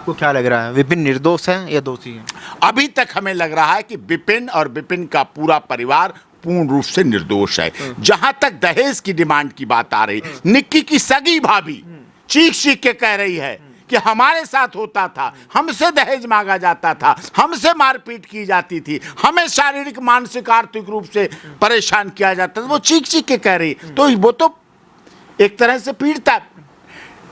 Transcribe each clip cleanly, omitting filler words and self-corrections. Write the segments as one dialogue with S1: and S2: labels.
S1: आपको क्या लग रहा है, विपिन निर्दोष है या दोषी है?
S2: अभी तक हमें लग रहा है कि विपिन और विपिन का पूरा परिवार पूर्ण रूप से निर्दोष है। जहां तक दहेज की डिमांड की बात आ रही, निक्की की सगी भाभी चीख चीख के कह रही है कि हमारे साथ होता था, हमसे दहेज मांगा जाता था, हमसे मारपीट की जाती थी, हमें शारीरिक मानसिक आर्थिक रूप से परेशान किया जाता था। वो चीख चीख के कह रही, तो वो तो एक तरह से पीड़िता।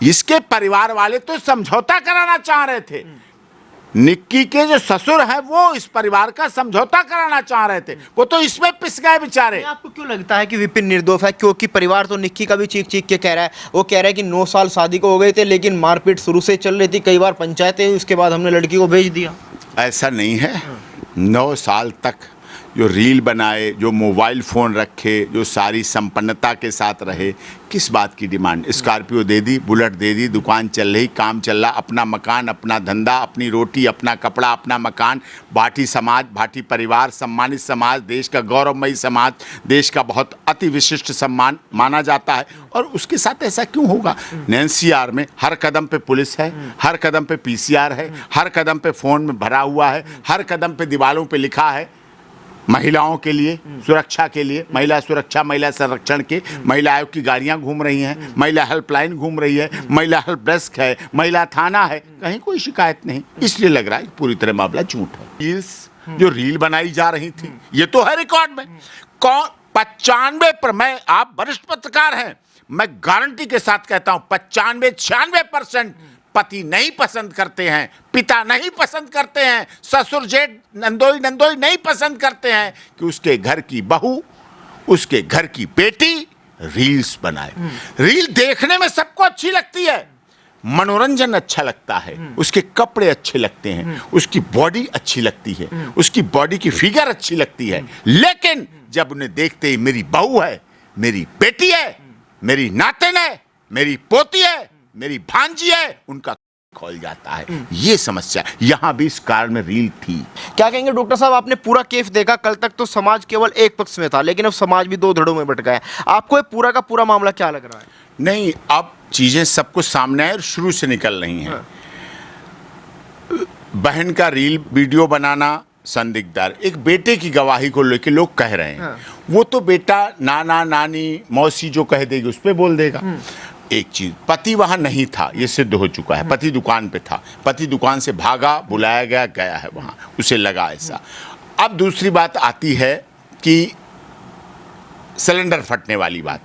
S2: इसके परिवार वाले तो समझौता कराना चाह रहे थे। निक्की के जो ससुर हैं वो इस परिवार का समझौता कराना चाह रहे थे, वो तो इसमें पिस गए बेचारे।
S1: आपको क्यों लगता है कि विपिन निर्दोष है? क्योंकि परिवार तो निक्की का भी चीख चीख के कह रहा है, वो कह रहा है कि 9 साल शादी को हो गए थे लेकिन मारपीट शुरू से चल रही थी, कई बार पंचायतें हुई, उसके बाद हमने लड़की को भेज दिया।
S2: ऐसा नहीं है। 9 साल तक जो रील बनाए, जो मोबाइल फ़ोन रखे, जो सारी संपन्नता के साथ रहे, किस बात की डिमांड? स्कॉर्पियो दे दी, बुलेट दे दी, दुकान चल रही, काम चल रहा, अपना मकान, अपना धंधा, अपनी रोटी, अपना कपड़ा, अपना मकान, भाटी समाज, भाटी परिवार, सम्मानित समाज, देश का गौरवमयी समाज, देश का बहुत अति विशिष्ट सम्मान माना जाता है। और उसके साथ ऐसा क्यों होगा? एनसीआर में हर कदम पे पुलिस है, हर कदम पे पीसीआर है, हर कदम पे फ़ोन में भरा हुआ है, हर कदम पे दीवारों पे लिखा है महिलाओं के लिए सुरक्षा के लिए, महिला सुरक्षा, महिला संरक्षण के, महिला आयोग की गाड़ियां घूम रही हैं, महिला हेल्पलाइन घूम रही है, महिला हेल्प डेस्क है, महिला थाना है, कहीं कोई शिकायत नहीं। इसलिए लग रहा है पूरी तरह मामला झूठ है। रील्स जो रील बनाई जा रही थी ये तो है रिकॉर्ड में। कौन 95 पर, मैं, आप वरिष्ठ पत्रकार हैं, मैं गारंटी के साथ कहता हूं 95-96% पति नहीं पसंद करते हैं, पिता नहीं पसंद करते हैं, ससुर जेठ नंदोई नहीं पसंद करते हैं कि उसके घर की बहू, उसके घर की बेटी रील्स बनाए। रील देखने में सबको अच्छी लगती है, मनोरंजन अच्छा लगता है, उसके कपड़े अच्छे लगते हैं, उसकी बॉडी अच्छी लगती है, उसकी बॉडी की फिगर अच्छी लगती है, लेकिन जब उन्हें देखते ही मेरी बहू है, मेरी बेटी है, मेरी नातिन है, मेरी पोती है, मेरी भांजी है, उनका खोल जाता है। ये समस्या यहां भी इस कारण में रील थी।
S1: क्या कहेंगे डॉक्टर साहब, आपने पूरा केस देखा, कल तक तो समाज केवल एक पक्ष में था लेकिन अब समाज भी 2 धड़ों में बट गया है। आपको ये पूरा का पूरा मामला क्या लग रहा है?
S2: नहीं, अब चीजें सब कुछ सामने है और शुरू से निकल रही हैं। बहन का रील वीडियो बनाना संदिग्ध, एक बेटे की गवाही को लेकर लोग कह रहे हैं, वो तो बेटा नाना नानी मौसी जो कह देगी उस पर बोल देगा। एक चीज, पति वहां नहीं था, ये सिद्ध हो चुका है। पति दुकान पे था, पति दुकान से भागा, बुलाया गया, गया है वहां, उसे लगा ऐसा। अब दूसरी बात आती है कि सिलेंडर फटने वाली बात,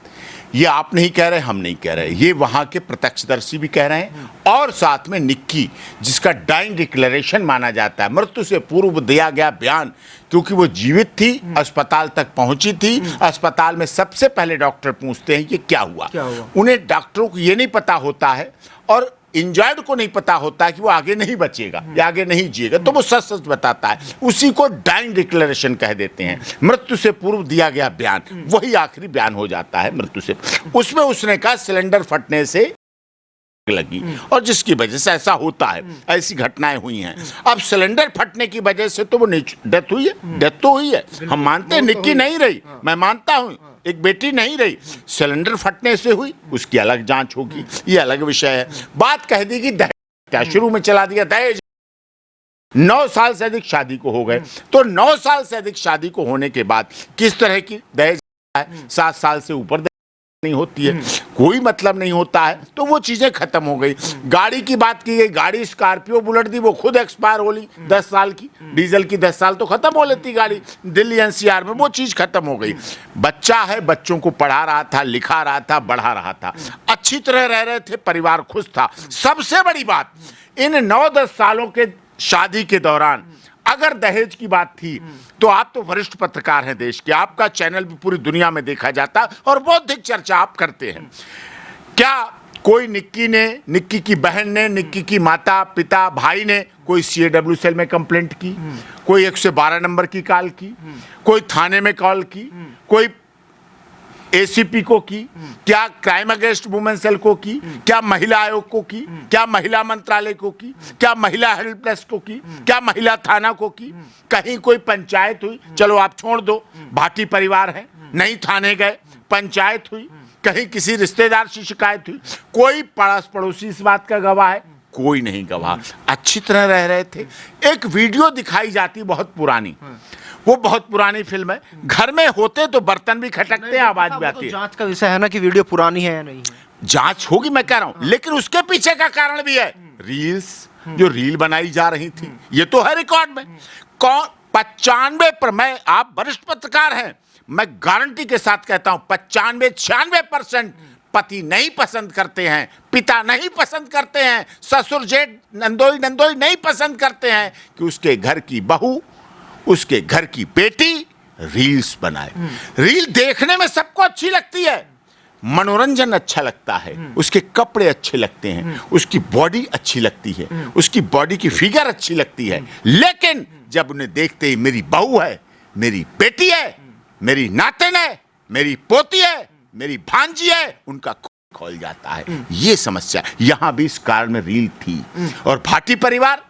S2: ये आप नहीं कह रहे, हम नहीं कह रहे, ये वहां के प्रत्यक्षदर्शी भी कह रहे हैं। और साथ में निक्की, जिसका डाइंग डिक्लेरेशन माना जाता है, मृत्यु से पूर्व दिया गया बयान, क्योंकि वो जीवित थी, अस्पताल तक पहुंची थी, अस्पताल में सबसे पहले डॉक्टर पूछते हैं ये क्या हुआ? उन्हें डॉक्टरों को ये नहीं पता होता है और इंजर्ड को नहीं पता होता कि वो आगे नहीं बचेगा या आगे नहीं जिएगा, तो वो सच सच बताता है, उसी को डाइंग डिक्लेरेशन कह देते हैं। मृत्यु से पूर्व दिया गया बयान, वही आखिरी बयान हो जाता है मृत्यु से। उसमें उसने कहा सिलेंडर फटने से लगी, और जिसकी वजह से ऐसा होता है, ऐसी घटनाएं हुई हैं। अब सिलेंडर फटने की वजह से तो वो डेथ हुई है, डेथ तो हुई है, हम मानते हैं, निक्की नहीं रही, मैं मानता हूं, एक बेटी नहीं रही, सिलेंडर फटने से हुई, उसकी अलग जांच होगी, ये अलग विषय है। बात कह दी कि दहेज, क्या शुरू में चला दिया दहेज। 9 साल से अधिक शादी को हो गए, तो 9 साल से अधिक शादी को होने के बाद किस तरह की दहेज है, 7 साल से ऊपर नहीं होती है, कोई मतलब नहीं होता है, तो वो चीजें खत्म हो गई। गाड़ी की बात की गई, गाड़ी स्कॉर्पियो बुलेट दी, वो खुद एक्सपायर हो ली 10 साल की, डीजल की 10 साल तो खत्म हो लेती गाड़ी, दिल्ली एनसीआर में वो चीज खत्म हो गई। बच्चा है, बच्चों को पढ़ा रहा था, लिखा रहा था, बढ़ा रहा था, अच्छी तरह रह रहे थे, परिवार खुश था। सबसे बड़ी बात, इन 9-10 सालों के शादी के दौरान अगर दहेज की बात थी, तो आप तो वरिष्ठ पत्रकार हैं देश के, आपका चैनल भी पूरी दुनिया में देखा जाता है और बहुत अधिक चर्चा आप करते हैं। क्या कोई निक्की की बहन ने, निक्की की माता पिता भाई ने कोई CAW सेल में कंप्लेंट की, कोई 112 नंबर की कॉल की, कोई थाने में कॉल की, कोई ACP को की, क्या क्राइम अगेंस्ट वुमेन सेल को की, क्या महिला आयोग को की, क्या महिला मंत्रालय को की, क्या महिला हेल्प डेस्क को की, क्या महिला थाना को की, कहीं कोई पंचायत हुई? चलो आप छोड़ दो, भाटी परिवार है, नहीं थाने गए, पंचायत हुई, कहीं किसी रिश्तेदार से शिकायत हुई, कोई पड़ोस पड़ोसी इस बात का गवाह है? कोई नहीं गवाह, अच्छी तरह रह रहे थे। एक वीडियो दिखाई जाती बहुत पुरानी, वो बहुत पुरानी फिल्म है, घर में होते तो बर्तन भी खटकते हैं, आवाज भी आती है।
S1: जांच का विषय है ना कि वीडियो पुरानी है या नहीं है,
S2: जांच होगी, मैं कह रहा हूं, लेकिन उसके पीछे का कारण भी है रील्स, जो रील बनाई जा रही थी, ये तो है रिकॉर्ड में। कौन 95 पर, मैं, आप वरिष्ठ पत्रकार हैं, मैं गारंटी के साथ कहता हूं 95-96% पति नहीं पसंद करते हैं, पिता नहीं पसंद करते हैं, ससुर जेठ नंदोई नहीं पसंद करते हैं कि उसके घर की बहू, उसके घर की बेटी रील्स बनाए। रील देखने में सबको अच्छी लगती है, मनोरंजन अच्छा लगता है, उसके कपड़े अच्छे लगते हैं, उसकी बॉडी अच्छी लगती है, उसकी बॉडी की फिगर अच्छी लगती है, लेकिन जब उन्हें देखते ही मेरी बहू है, मेरी बेटी है, मेरी नातिन है, मेरी पोती है, मेरी भांजी है, उनका खोल जाता है। ये समस्या यहां भी इस कारण में रील थी। और भाटी परिवार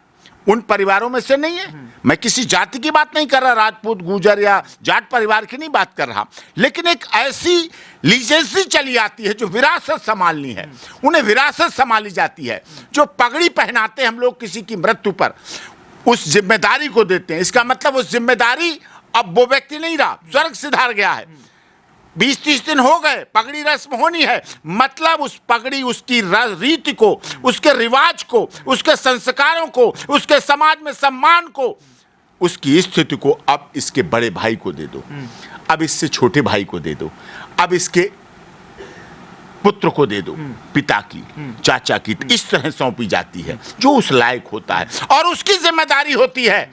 S2: उन परिवारों में से नहीं है, मैं किसी जाति की बात नहीं कर रहा, राजपूत, गुर्जर या जाट परिवार की नहीं बात कर रहा, लेकिन एक ऐसी लीजेंसी चली आती है जो विरासत संभालनी है, उन्हें विरासत संभाली जाती है। जो पगड़ी पहनाते हैं हम लोग किसी की मृत्यु पर, उस जिम्मेदारी को देते हैं, इसका मतलब उस जिम्मेदारी अब वो व्यक्ति नहीं रहा, स्वर्ग सिधार गया है, 20-30 दिन हो गए, पगड़ी रस्म होनी है, मतलब उस पगड़ी, उसकी रीति को, उसके रिवाज को, उसके संस्कारों को, उसके समाज में सम्मान को, उसकी स्थिति को अब इसके बड़े भाई को दे दो, अब इससे छोटे भाई को दे दो, अब इसके पुत्र को दे दो, पिता की, चाचा की, इस तरह सौंपी जाती है जो उस लायक होता है। और उसकी जिम्मेदारी होती है,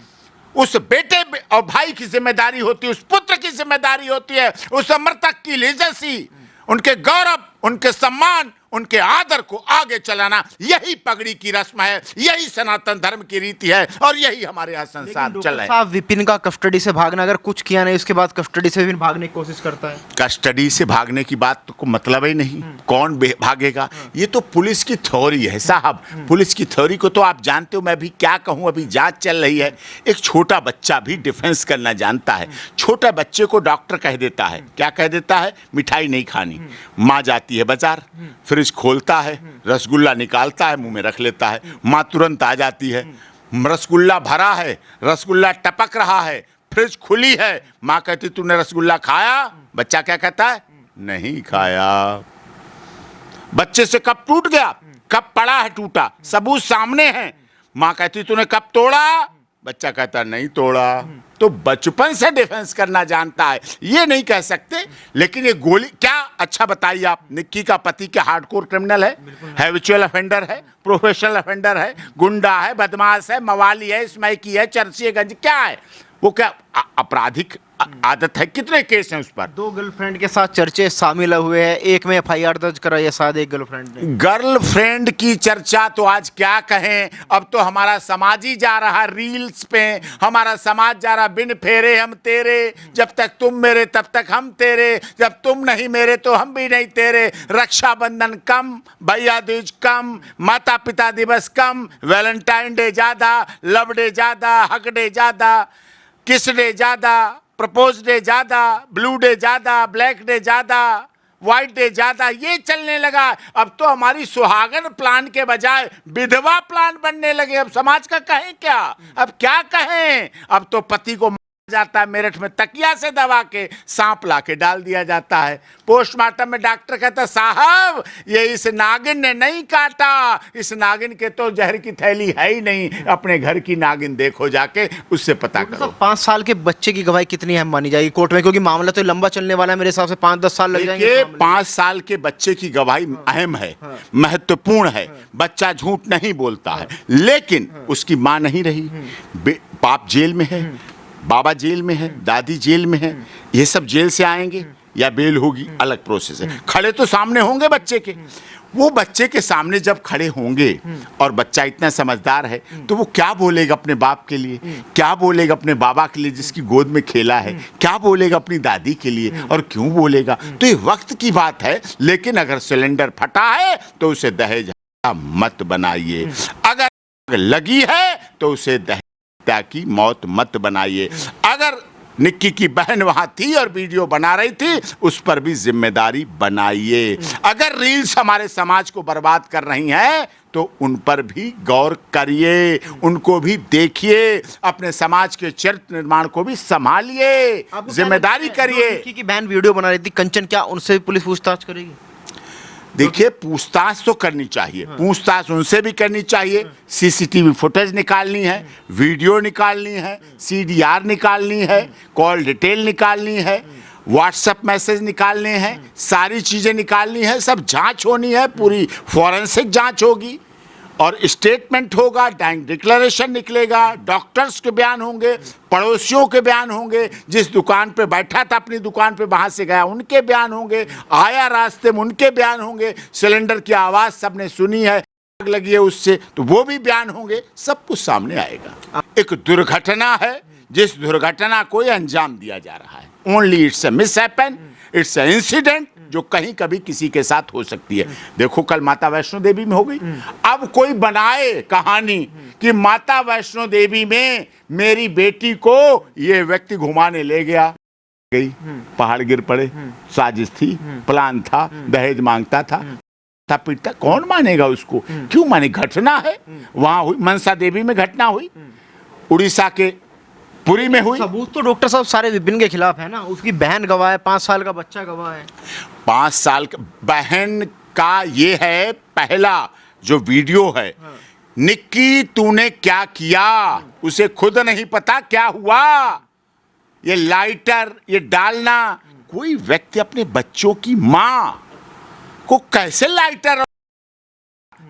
S2: उस बेटे और भाई की जिम्मेदारी होती है, उस पुत्र की जिम्मेदारी होती है, उस मृतक की लीजेंसी, उनके गौरव, उनके सम्मान, उनके आदर को आगे चलाना। यही पगड़ी की रस्म है, यही सनातन धर्म की रीति है, और यही हमारे यहाँ संसार चल रहा है।
S1: साहब, विपिन का कस्टडी से भागना, अगर कुछ किया नहीं उसके बाद कस्टडी से विपिन भागने की कोशिश करता है।
S2: कस्टडी से भागने की बात को मतलब ही नहीं, कौन भागेगा, ये तो पुलिस की थ्योरी है साहब। पुलिस की थ्योरी को तो आप जानते हो, मैं भी क्या कहूँ, अभी जांच चल रही है। एक छोटा बच्चा भी डिफेंस करना जानता है, छोटे बच्चे को डॉक्टर कह देता है, क्या कह देता है, मिठाई नहीं खानी, माँ जाती है बाजार, फ्रिज खोलता है, रसगुल्ला निकालता है, मुंह में रख लेता है, माँ तुरंत आ जाती है, रसगुल्ला भरा है, रसगुल्ला टपक रहा है, फ्रिज खुली है, माँ कहती तूने रसगुल्ला खाया, बच्चा क्या कहता है, नहीं खाया। बच्चे से कप टूट गया, कप पड़ा है टूटा, सबूत सामने है, माँ कहती तूने कप तोड़ा, बच्चा कहता नहीं तोड़ा। तो बचपन से डिफेंस करना जानता है, ये नहीं कह सकते। लेकिन ये गोली क्या, अच्छा बताइए आप, निक्की का पति क्या हार्डकोर क्रिमिनल है, हैबिचुअल ऑफेंडर है, प्रोफेशनल ऑफेंडर है, गुंडा है, बदमाश है, मवाली है, स्मैकी है, चर्चियगंज, क्या है वो, क्या आपराधिक आदत है, कितने केस हैं उस पर।
S1: 2 गर्लफ्रेंड के साथ चर्चे शामिल हुए हैं, एक में FIR दर्ज कराई है, शायद एक गर्लफ्रेंड ने।
S2: गर्लफ्रेंड की चर्चा तो आज क्या कहें, अब तो हमारा समाज ही जा रहा रील्स पे, हमारा समाज जा रहा बिन फेरे हम तेरे, जब तक तुम मेरे तब तक हम तेरे, जब तुम नहीं मेरे तो हम भी नहीं तेरे, रक्षाबंधन कम, भैया दूज कम, माता पिता दिवस कम, वैलेंटाइन डे ज्यादा, लव डे ज्यादा, हक डे ज्यादा, किस डे ज्यादा, प्रपोज डे ज्यादा, ब्लू डे ज्यादा, ब्लैक डे ज्यादा, व्हाइट डे ज्यादा, ये चलने लगा। अब तो हमारी सुहागन प्लान के बजाय विधवा प्लान बनने लगे। अब समाज का कहें क्या, अब क्या कहें, अब तो पति को जाता है मेरठ में तकिया से दबा के, सांप ला के डाल दिया जाता है। पोस्टमार्टम में डॉक्टर कहता साहब ये इस नागिन ने नहीं काटा, इस नागिन के तो जहर की थैली है ही नहीं, अपने घर की नागिन देखो जाके, उससे पता करो।
S1: 5 साल के बच्चे की गवाही कितनी अहम मानी जाएगी कोर्ट में, क्योंकि मामला तो लंबा चलने वाला है, मेरे हिसाब से 5-10 साल लग जाएंगे।
S2: 5 साल के बच्चे की गवाही अहम है, महत्वपूर्ण है, बच्चा झूठ नहीं बोलता है, लेकिन उसकी माँ नहीं रही, बाप जेल में है, बाबा जेल में है, दादी जेल में है, ये सब जेल से आएंगे या बेल होगी, अलग प्रोसेस है। खड़े तो सामने होंगे बच्चे के, वो बच्चे के सामने जब खड़े होंगे और बच्चा इतना समझदार है तो वो क्या बोलेगा अपने बाप के लिए, क्या बोलेगा अपने बाबा के लिए जिसकी गोद में खेला है, क्या बोलेगा अपनी दादी के लिए, और क्यों बोलेगा। तो ये वक्त की बात है। लेकिन अगर सिलेंडर फटा है तो उसे दहेज मत बनाइए, अगर लगी है तो उसे दहेज की मौत मत बनाइए, अगर निक्की की बहन वहां थी और वीडियो बना रही थी, उस पर भी जिम्मेदारी बनाइए। अगर रील्स हमारे समाज को बर्बाद कर रही हैं तो उन पर भी गौर करिए, उनको भी देखिए, अपने समाज के चरित्र निर्माण को भी संभालिए, जिम्मेदारी करिए।
S1: निक्की की बहन वीडियो बना रही थी कंचन, क्या उनसे भी पुलिस पूछताछ करेगी?
S2: देखिए, पूछताछ तो करनी चाहिए, पूछताछ उनसे भी करनी चाहिए। सीसीटीवी फुटेज निकालनी है, वीडियो निकालनी है, सीडीआर निकालनी है, कॉल डिटेल निकालनी है, व्हाट्सएप मैसेज निकालने हैं, सारी चीज़ें निकालनी है, सब जांच होनी है, पूरी फॉरेंसिक जांच होगी और स्टेटमेंट होगा, बैंक डिक्लेरेशन निकलेगा, डॉक्टर्स के बयान होंगे, पड़ोसियों के बयान होंगे, जिस दुकान पे बैठा था अपनी दुकान पे वहां से गया उनके बयान होंगे, आया रास्ते में उनके बयान होंगे, सिलेंडर की आवाज़ सबने सुनी है, आग लगी है उससे, तो वो भी बयान होंगे, सब कुछ सामने आएगा। एक दुर्घटना है, जिस दुर्घटना को अंजाम दिया जा रहा है, only it's a mishappen, it's a incident जो कहीं कभी किसी के साथ हो सकती है। देखो कल माता वैष्णो देवी में हो गई, अब कोई बनाए कहानी कि माता वैष्णो देवी में मेरी बेटी को ये व्यक्ति घुमाने ले गया, गई, पहाड़ गिर पड़े, साजिश थी, प्लान था, दहेज मांगता था पीटता, कौन मानेगा उसको? क्यों माने? घटना है, वहां हुई, मनसा देवी में घटना हुई, उड़ीसा के पुरी में हुई।
S1: सबूत तो डॉक्टर साहब सारे विपिन के खिलाफ है ना, उसकी बहन गवाह है, 5 साल का बच्चा गवाह है।
S2: 5 साल का बहन का ये है पहला जो वीडियो है। निक्की तूने क्या किया, उसे खुद नहीं पता क्या हुआ। ये लाइटर ये डालना, कोई व्यक्ति अपने बच्चों की मां को कैसे लाइटर,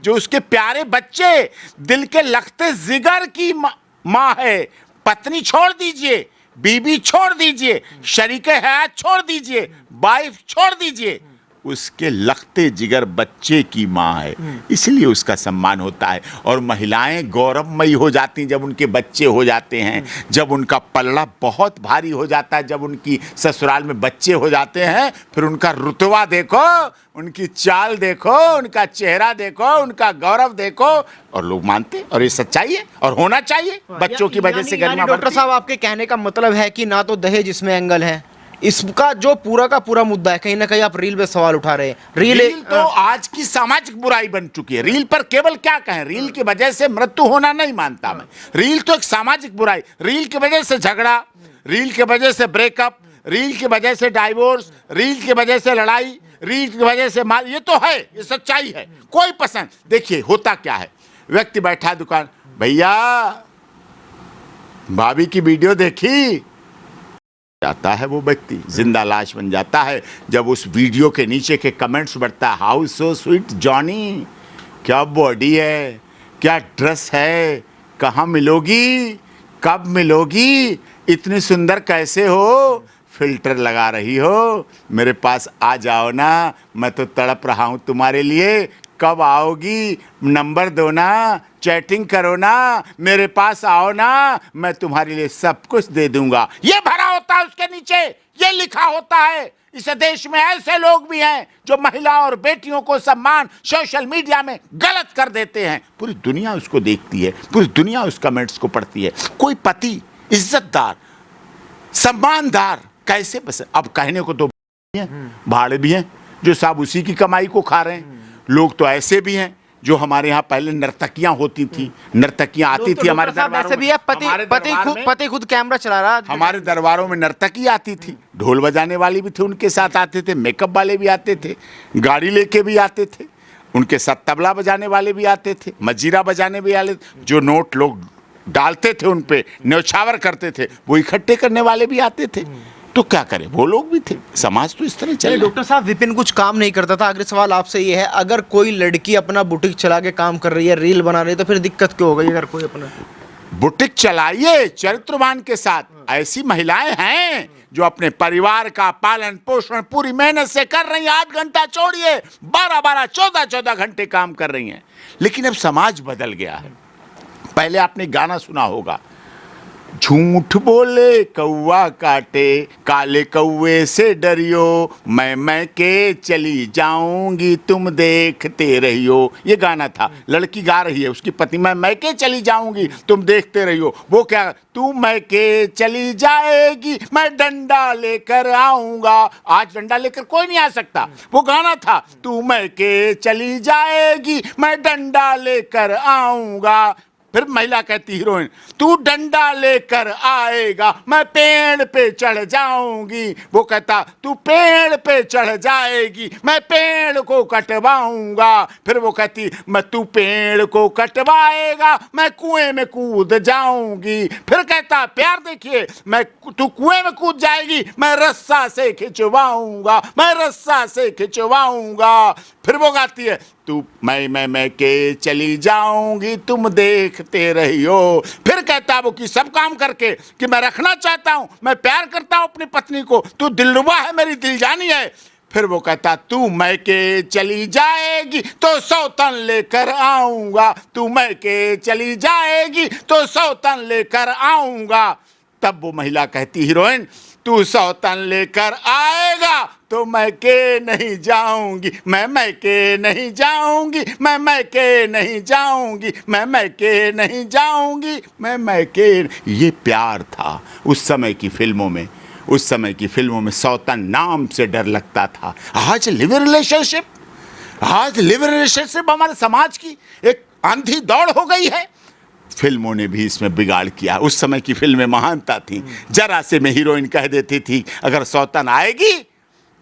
S2: जो उसके प्यारे बच्चे दिल के लगते जिगर की मां है, पत्नी छोड़ दीजिए, बीबी छोड़ दीजिए, शरीके हयात छोड़ दीजिए, वाइफ छोड़ दीजिए, उसके लगते जिगर बच्चे की मां है, इसलिए उसका सम्मान होता है। और महिलाएं गौरवमयी हो जाती हैं जब उनके बच्चे हो जाते हैं, जब उनका पल्ला बहुत भारी हो जाता है, जब उनकी ससुराल में बच्चे हो जाते हैं, फिर उनका रुतबा देखो, उनकी चाल देखो, उनका चेहरा देखो, उनका गौरव देखो, और लोग मानते, और ये सच्चाई है और होना चाहिए। बच्चों की वजह से गरिमा।
S1: डॉक्टर साहब आपके कहने का मतलब है कि ना तो दहेज इसमें एंगल है, इसका जो पूरा का पूरा मुद्दा है, कहीं ना कहीं आप रील पे सवाल उठा रहे हैं।
S2: रील तो आज की सामाजिक बुराई बन चुकी है। रील पर केवल क्या कहें, रील की वजह से मृत्यु होना नहीं मानता मैं, रील तो एक सामाजिक बुराई, रील की वजह से झगड़ा, रील की वजह से ब्रेकअप, रील की वजह से डाइवोर्स, रील की वजह से लड़ाई, रील की वजह से मार, ये तो है, ये सच्चाई है। कोई पसंद, देखिए होता क्या है, व्यक्ति बैठा दुकान, भैया भाभी की वीडियो देखी, जाता है वो व्यक्ति जिंदा लाश बन जाता है जब उस वीडियो के नीचे के कमेंट्स बढ़ता है, हाउ सो स्वीट जॉनी, क्या बॉडी है, क्या ड्रेस है, कहाँ मिलोगी, कब मिलोगी, इतनी सुंदर कैसे हो, फिल्टर लगा रही हो, मेरे पास आ जाओ ना, मैं तो तड़प रहा हूँ तुम्हारे लिए, कब आओगी, नंबर दो ना, चैटिंग करो ना, मेरे पास आओ ना, मैं तुम्हारे लिए सब कुछ दे दूंगा। ये भरा होता है उसके नीचे, ये लिखा होता है। इस देश में ऐसे लोग भी हैं जो महिला और बेटियों को सम्मान सोशल मीडिया में गलत कर देते हैं, पूरी दुनिया उसको देखती है, पूरी दुनिया उस कमेंट्स को पढ़ती है। कोई पति इज्जतदार सम्मानदार कैसे पसंद, अब कहने को तो भाड़े भी हैं जो साहब उसी की कमाई को खा रहे हैं। लोग तो ऐसे भी हैं जो हमारे यहाँ पहले नर्तकियां होती थी, नर्तकियां आती थी हमारे दरबारों में,
S1: पति खुद कैमरा चला रहा,
S2: हमारे दरबारों में नर्तकी आती थी, ढोल बजाने वाले भी थे उनके साथ आते थे, मेकअप वाले भी आते थे, गाड़ी लेके भी आते थे, उनके साथ तबला बजाने वाले भी आते थे, मजीरा बजाने भी आते थे, जो नोट लोग डालते थे उन पे न्यौछावर करते थे वो इकट्ठे करने वाले भी आते थे। तो क्या करें, वो लोग भी थे, समाज तो इस तरह चले।
S1: डॉक्टर साहब विपिन कुछ काम नहीं करता था, अगले सवाल आपसे ये है, अगर कोई लड़की अपना बुटीक चला के काम कर रही है, रील बना रही है, तो फिर दिक्कत क्यों हो गई? अगर कोई अपना
S2: बुटीक चलाइए चरित्रवान के साथ, ऐसी महिलाएं हैं जो अपने परिवार का पालन पोषण पूरी मेहनत से कर रही हैं, 8 घंटा छोड़िए 12-12 14-14 घंटे काम कर रही हैं। लेकिन अब समाज बदल गया है। पहले आपने गाना सुना होगा, झूठ बोले कौवा काटे, काले कौवे से डरियो, मैं के चली जाऊंगी तुम देखते रहियो। ये गाना था, लड़की गा रही है, उसकी पत्नी मैं के चली जाऊंगी तुम देखते रहियो। वो क्या, तू मैं के चली जाएगी मैं डंडा लेकर आऊंगा। आज डंडा लेकर कोई नहीं आ सकता, वो गाना था, तू मैं के चली जाएगी मैं डंडा लेकर आऊंगा। फिर महिला कहती हीरोइन, तू डंडा लेकर आएगा मैं पेड़ पे चढ़ जाऊंगी। वो कहता, तू पेड़ पे चढ़ जाएगी मैं पेड़ को कटवाऊंगा। फिर वो कहती, मैं तू पेड़ को कटवाएगा मैं कुएं में कूद जाऊंगी। फिर कहता, प्यार देखिए, मैं तू कुएं में कूद जाएगी मैं रस्सा से खिंचवाऊंगा, मैं रस्सा से खिंचवाऊंगा। फिर वो गाती है, तू मैं के चली जाऊंगी तुम देखते रहियो। फिर कहता वो कि सब काम करके कि मैं रखना चाहता हूं, मैं प्यार करता हूं अपनी पत्नी को, तू दिलरुबा है, मेरी दिलजानी है। फिर वो कहता, तू मैं के चली जाएगी तो सौतन लेकर आऊंगा, तू मैं के चली जाएगी तो सौतन लेकर आऊंगा। तब वो महिला कहती हीरोइन, तू सौतन लेकर आएगा तो मैं के नहीं जाऊंगी, मैं के नहीं जाऊंगी, मैं के नहीं जाऊंगी, मैं के नहीं जाऊंगी, मैं के। ये प्यार था उस समय की फिल्मों में। उस समय की फिल्मों में सौतन नाम से डर लगता था। आज लिव इन रिलेशनशिप, आज लिव इन रिलेशनशिप हमारे समाज की एक आंधी दौड़ हो गई है। फिल्मों ने भी इसमें बिगाड़ किया। उस समय की फिल्में महानता थी। जरा से में हीरोइन कह देती थी, अगर सौतन आएगी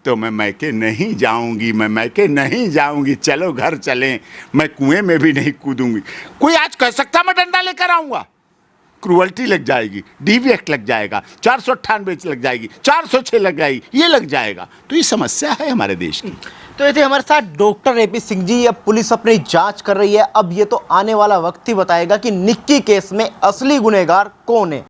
S2: तो मैं के नहीं जाऊंगी, मैं के नहीं जाऊंगी, चलो घर चलें, मैं कुएं में भी नहीं कूदूंगी। कोई आज कह सकता मैं डंडा लेकर आऊंगा? क्रूअल्टी लग जाएगी, डीवी एक्ट लग जाएगा, 498 लग जाएगी, 406 लग जाएगी, ये लग जाएगा। तो ये समस्या है हमारे देश की।
S1: तो ये थे हमारे साथ डॉक्टर AP सिंह जी। अब पुलिस अपनी जांच कर रही है, अब ये तो आने वाला वक्त ही बताएगा कि निक्की केस में असली गुनहगार कौन है।